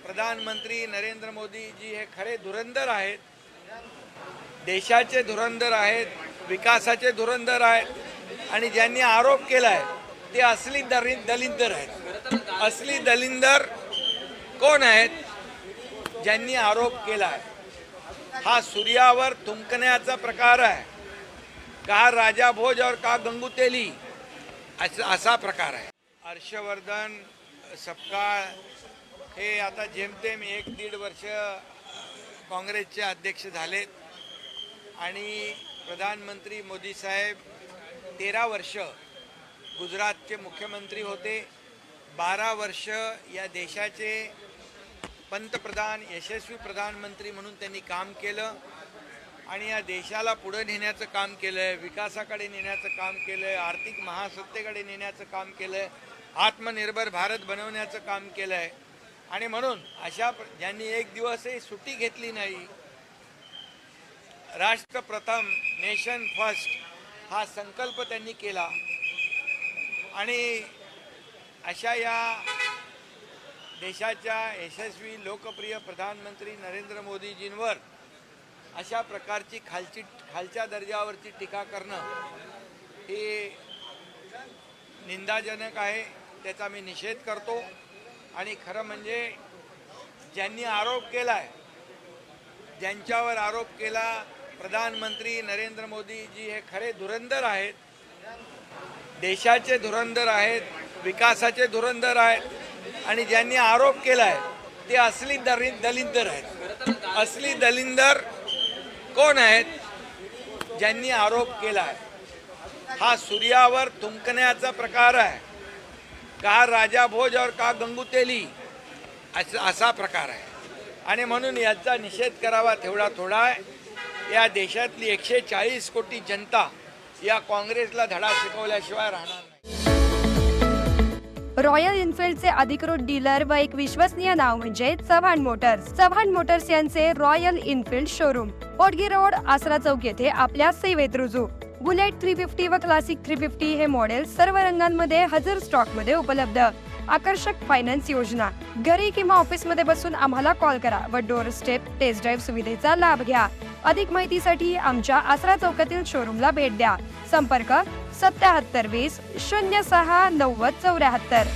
प्रधानमंत्री नरेंद्र मोदी जी हे खरे धुरंधर आहेत, देशाचे धुरंधर आहेत, विकासाचे धुरंधर आहेत आणि ज्यांनी आरोप केलाय ते असली दलिंदर आहेत। असली दलिंदर कोण आहेत? ज्यांनी आरोप केलाय हा सूर्यावर थुंकण्याचा प्रकार आहे, का राजा भोज और का गंगू तेली असा प्रकार आहे। हर्षवर्धन सपकाळ हे आता जेमतेम 1-1.5 वर्ष काँग्रेसचे अध्यक्ष झालेत आणि प्रधानमंत्री मोदी साहेब 13 वर्ष गुजरातचे मुख्यमंत्री होते, 12 वर्ष या देशाचे पंतप्रधान यशस्वी प्रधानमंत्री म्हणून त्यांनी काम केलं आणि या देशाला पुढे नेण्याचं काम केलं, विकासाकडे नेण्याचं काम केलं, आर्थिक महासत्तेकडे नेण्याचं काम केलं, आत्मनिर्भर भारत बनवण्याचं काम केलं आहे। आणि म्हणून अशा ज्यांनी एक दिवसही सुट्टी घेतली नाही, राष्ट्र प्रथम नेशन फर्स्ट हा संकल्प त्यांनी केला आणि अशा या देशाच्या यशस्वी लोकप्रिय प्रधानमंत्री नरेंद्र मोदीजींवर अशा प्रकारची खालच्या दर्जावरची टीका करणं हे निंदाजनक आहे, त्याचा मी निषेध करतो। आणि खरं म्हणजे ज्यांनी आरोप केलाय, ज्यांच्यावर आरोप केला, प्रधानमंत्री नरेंद्र मोदीजी हे खरे धुरंधर आहेत, देशाचे धुरंधर आहेत, विकासाचे धुरंधर आहेत आणि ज्यांनी आरोप केलाय ते असली दलिंदर आहेत। असली दलिंदर कोण आहेत? ज्यांनी आरोप केलाय हा सूर्यावर थुंकण्याचा प्रकार आहे, का राजा भोज और का गंगू तेली असा प्रकार आहे आणि म्हणून याचा निषेध करावा तेवढा थोडा आहे। या देशातली 140 कोटी जनता या काँग्रेसला धडा शिकवल्याशिवाय राहणार नाही। रॉयल एनफील्डचे अधिकृत डीलर व एक विश्वसनीय नाव म्हणजे चव्हाण मोटर्स। चव्हाण मोटर्स यांचे रॉयल एनफील्ड शोरूम पोटगी रोड, आसरा चौक येथे आपल्या सेवेत रुजू। बुलेट 350 व क्लासिक 350 हे मॉडेल सर्व रंगांमध्ये हजर स्टॉक मध्ये उपलब्ध। आकर्षक फायनान्स योजना, घरी किंवा ऑफिस मध्ये बसून आम्हाला कॉल करा व डोर स्टेप टेस्ट ड्राईव्ह सुविधेचा लाभ घ्या। अधिक माहितीसाठी आमच्या आसरा चौकातील शोरूमला भेट द्या। संपर्क 7720 06 90 74।